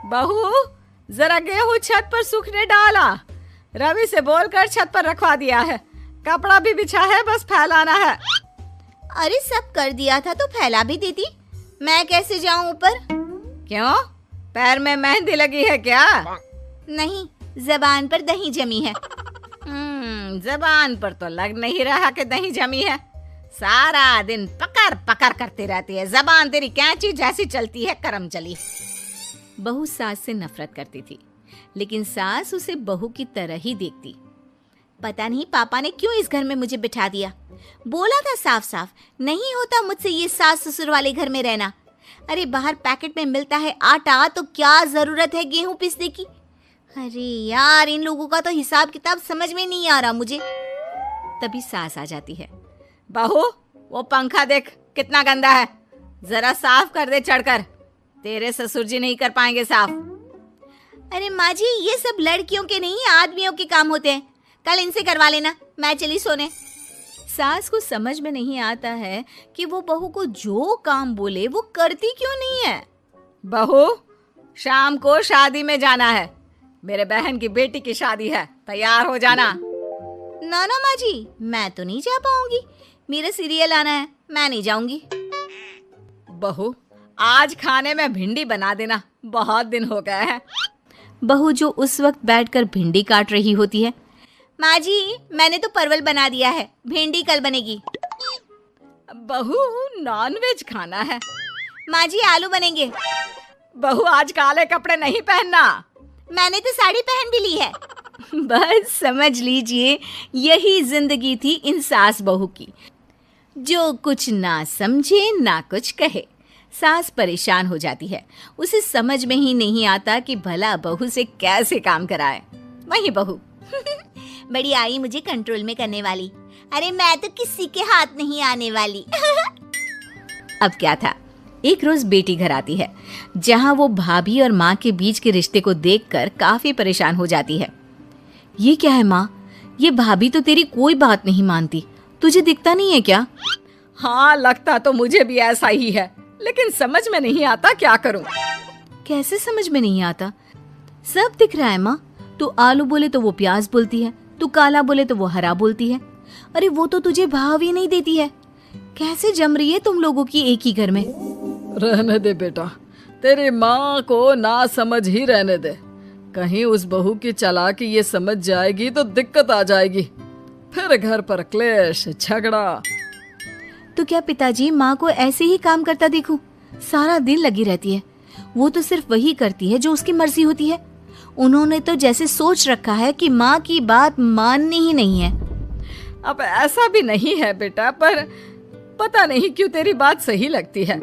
बहू, जरा गेहूं छत पर सूखने डाला। रवि से बोलकर छत पर रखवा दिया है। कपड़ा भी बिछा है, बस फैलाना है। अरे सब कर दिया था तो फैला भी देती। मैं कैसे जाऊं ऊपर? क्यों, पैर में मेहंदी लगी है क्या? नहीं, जबान पर दही जमी है। जबान पर तो लग नहीं रहा कि दही जमी है। सारा दिन पकड़ पकड़ करती रहती है। जबान तेरी कैंची जैसी चलती है, करम चली। बहू सास से नफरत करती थी, लेकिन सास उसे बहू की तरह ही देखती। पता नहीं पापा ने क्यों इस घर में मुझे बिठा दिया। बोला था साफ साफ, नहीं होता मुझसे ये सास ससुर वाले घर में रहना। अरे बाहर पैकेट में मिलता है आटा, तो क्या जरूरत है गेहूं पीसने की। अरे यार, इन लोगों का तो हिसाब किताब समझ में नहीं आ रहा मुझे। तभी सास आ जाती है। बहू, वो पंखा देख कितना गंदा है, जरा साफ कर दे चढ़कर। तेरे ससुर जी नहीं कर पाएंगे साफ। अरे माँ जी, ये सब लड़कियों के नहीं आदमियों के काम होते हैं। कल इनसे करवा लेना, मैं चली सोने। सास को समझ में नहीं आता है कि वो बहू को जो काम बोले वो करती क्यों नहीं है। बहू, शाम को शादी में जाना है। मेरे बहन की बेटी की शादी है, तैयार हो जाना। ना ना माँ जी, मैं तो नहीं जा पाऊंगी। मेरा सीरियल आना है, मैं नहीं जाऊंगी। बहू, आज खाने में भिंडी बना देना, बहुत दिन हो गए हैं। बहू जो उस वक्त बैठकर भिंडी काट रही होती है। माँ जी, मैंने तो परवल बना दिया है, भिंडी कल बनेगी। बहू, नॉनवेज खाना है। माँ जी, आलू बनेंगे। बहू, आज काले कपड़े नहीं पहनना। मैंने तो साड़ी पहन भी ली है। बस समझ लीजिए, यही जिंदगी थी इन सास बहू की, जो कुछ ना समझे ना कुछ कहे। सास परेशान हो जाती है, उसे समझ में ही नहीं आता कि भला बहू से कैसे काम कराए। वही बहू बड़ी आई मुझे कंट्रोल में करने वाली। अरे मैं तो किसी के हाथ नहीं आने वाली। अब क्या था, एक रोज बेटी घर आती है, जहां वो भाभी और माँ के बीच के रिश्ते को देखकर काफी परेशान हो जाती है। ये क्या है माँ, ये भाभी तो तेरी कोई बात नहीं मानती, तुझे दिखता नहीं है क्या? हाँ, लगता तो मुझे भी ऐसा ही है, लेकिन समझ में नहीं आता क्या करूं। कैसे समझ में नहीं आता? सब दिख रहा है माँ। तू आलू बोले तो वो प्याज बोलती है, तू काला बोले तो वो हरा बोलती है। अरे वो तो तुझे भाव ही नहीं देती है। कैसे जम रही है तुम लोगों की एक ही घर में? रहने दे बेटा, तेरी माँ को ना समझ ही रहने दे। कहीं उस बहू की चालाकी ये समझ जाएगी तो दिक्कत आ जाएगी, फिर घर पर क्लेश झगड़ा। तो क्या पिताजी माँ को ऐसे ही काम करता देखूं? सारा दिन लगी रहती है। वो तो सिर्फ वही करती है जो उसकी मर्जी होती है। उन्होंने तो जैसे सोच रखा है कि माँ की बात माननी ही नहीं है। अब ऐसा भी नहीं है बेटा, पर पता नहीं क्यों तेरी बात सही लगती है।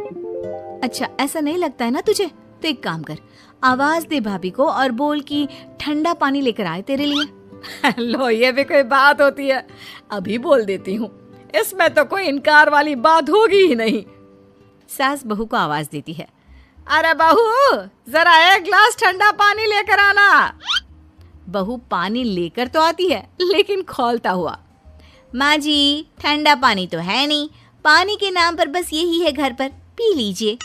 अच्छा, ऐसा नहीं लगता है ना तुझे? तो एक काम कर, आवाज दे भाभी को और बोल कि ठंडा पानी लेकर आए तेरे लिए। लो, ये भी कोई बात होती है? अभी बोल देती हूँ, इसमें तो कोई इनकार वाली बात होगी ही नहीं। सास बहू को आवाज देती है। अरे बहू, जरा एक ग्लास ठंडा पानी लेकर आना। बहू पानी लेकर तो आती है, लेकिन खौलता हुआ। माँ जी, ठंडा पानी तो है नहीं, पानी के नाम पर बस यही है घर पर, पी लीजिए।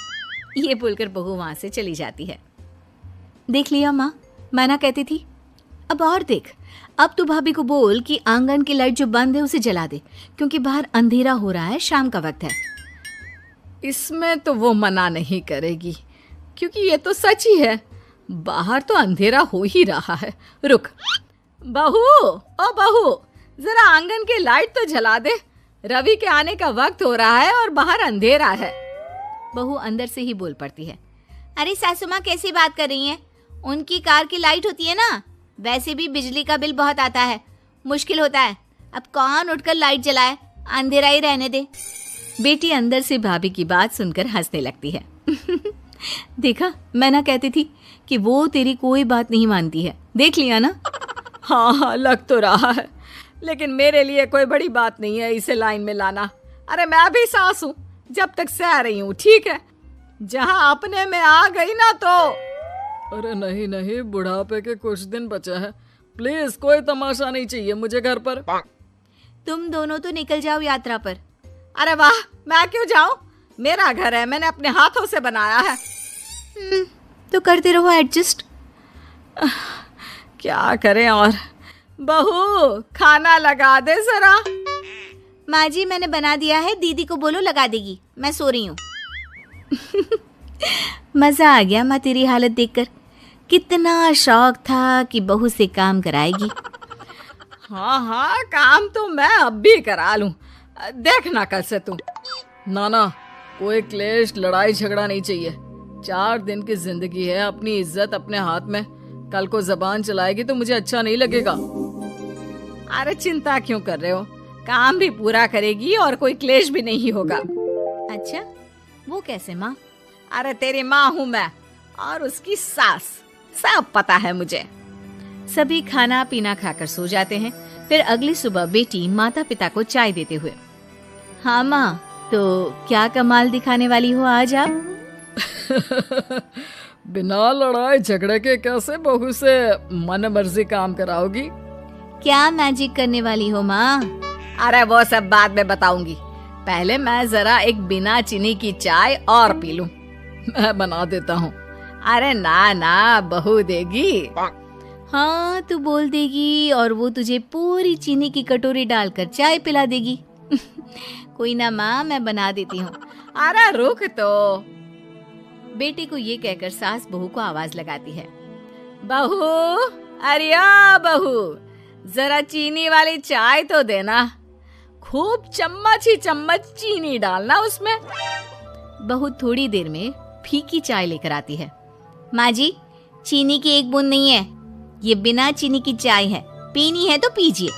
ये बोलकर बहू वहां से चली जाती है। देख लिया माँ, मैं ना कहती थी। अब और देख, अब तू भाभी को बोल कि आंगन की लाइट जो बंद है उसे जला दे, क्योंकि बाहर अंधेरा हो रहा है, शाम का वक्त है। इसमें तो वो मना नहीं करेगी, क्योंकि ये तो सच ही है, बाहर तो अंधेरा हो ही रहा है। रुक बहू, ओ बहू, जरा आंगन की लाइट तो जला दे। रवि के आने का वक्त हो रहा है और बाहर अंधेरा है। बहू अंदर से ही बोल पड़ती है। अरे सासू माँ, कैसी बात कर रही हैं? उनकी कार की लाइट होती है ना, वैसे भी बिजली का बिल बहुत आता है, मुश्किल होता है। अब कौन उठकर लाइट जलाए, अंधेरा ही रहने दे। बेटी अंदर से भाभी की बात सुनकर हंसने लगती है। देखा, मैं ना कहती थी कि वो तेरी कोई बात नहीं मानती है, देख लिया ना। हाँ, लग तो रहा है, लेकिन मेरे लिए कोई बड़ी बात नहीं है इसे लाइन में लाना। अरे मैं भी सास हूँ, जब तक सह रही हूँ, ठीक है। जहाँ अपने में आ गई ना तो। अरे नहीं नहीं, बुढ़ापे के कुछ दिन बचे हैं, प्लीज कोई तमाशा नहीं चाहिए मुझे घर पर। तुम दोनों तो निकल जाओ यात्रा पर। अरे वाह, मैं क्यों जाऊं? मेरा घर है, मैंने अपने हाथों से बनाया है। तो करते रहो एडजस्ट। क्या करें और। बहू खाना लगा दे जरा। माँ जी मैंने बना दिया है, दीदी को बोलो लगा देगी, मैं सो रही हूँ। मजा आ गया माँ तेरी हालत देखकर। कितना शौक था कि बहू से काम कराएगी। हाँ हाँ काम तो मैं अब भी करा लूं, देखना कल से तुम। ना कोई क्लेश लड़ाई झगड़ा नहीं चाहिए। 4 दिन की जिंदगी है, अपनी इज्जत अपने हाथ में। कल को जबान चलाएगी तो मुझे अच्छा नहीं लगेगा। अरे चिंता क्यों कर रहे हो, काम भी पूरा करेगी और कोई क्लेश भी नहीं होगा। अच्छा वो कैसे माँ? अरे तेरी माँ हूँ मैं और उसकी सास, सब पता है मुझे। सभी खाना पीना खाकर सो जाते हैं। फिर अगली सुबह बेटी माता पिता को चाय देते हुए, हाँ माँ तो क्या कमाल दिखाने वाली हो आज आप? बिना लड़ाई झगड़े के कैसे बहू से मन मर्जी काम कराओगी? क्या मैजिक करने वाली हो माँ? अरे वो सब बाद में बताऊंगी, पहले मैं जरा एक बिना चीनी की चाय और पी लूं। मैं बना देता हूँ। अरे ना बहू देगी। हाँ तू बोल देगी और वो तुझे पूरी चीनी की कटोरी डालकर चाय पिला देगी। कोई ना माँ मैं बना देती हूँ। अरे रुक तो। बेटे को ये कहकर सास बहू को आवाज लगाती है, बहू, अरे बहू जरा चीनी वाली चाय तो देना, खूब चम्मच ही चम्मच चीनी डालना उसमें। बहू थोड़ी देर में फीकी चाय लेकर आती है। माँ जी चीनी की एक बूंद नहीं है, ये बिना चीनी की चाय है, पीनी है तो पीजिए।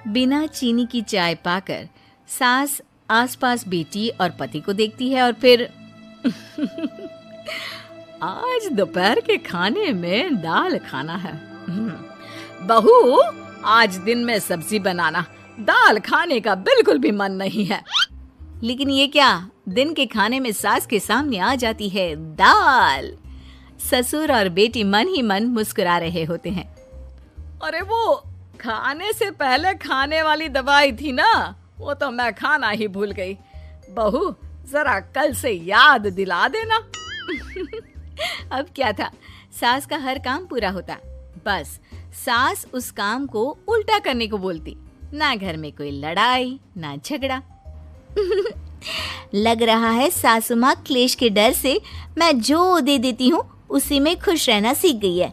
बिना चीनी की चाय पाकर सास आसपास बेटी और पति को देखती है और फिर आज दोपहर के खाने में दाल खाना है। बहू आज दिन में सब्जी बनाना, दाल खाने का बिल्कुल भी मन नहीं है। लेकिन ये क्या, दिन के खाने में सास के सामने आ जाती है दाल। ससुर और बेटी मन ही मन मुस्कुरा रहे होते हैं। अरे वो खाने से पहले खाने वाली दवाई थी ना, वो तो मैं खाना ही भूल गई। बहू जरा कल से याद दिला देना। अब क्या था, सास का हर काम पूरा होता, बस सास उस काम को उल्टा करने को बोलती। ना घर में कोई लड़ाई ना झगड़ा। लग रहा है सासू माँ क्लेश के डर से मैं जो दे देती हूँ उसी में खुश रहना सीख गई है।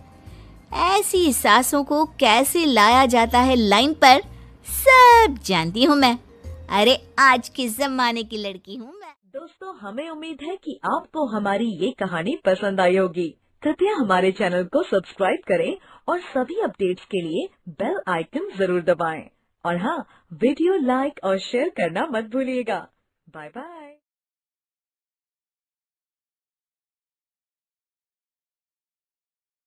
ऐसी सासों को कैसे लाया जाता है लाइन पर, सब जानती हूँ मैं। अरे आज के जमाने की लड़की हूँ मैं। दोस्तों हमें उम्मीद है कि आपको हमारी ये कहानी पसंद आई होगी। कृपया हमारे चैनल को सब्सक्राइब करें और सभी अपडेट्स के लिए बेल आइकन जरूर दबाएं। और हाँ, वीडियो लाइक और शेयर करना मत भूलिएगा। Bye bye.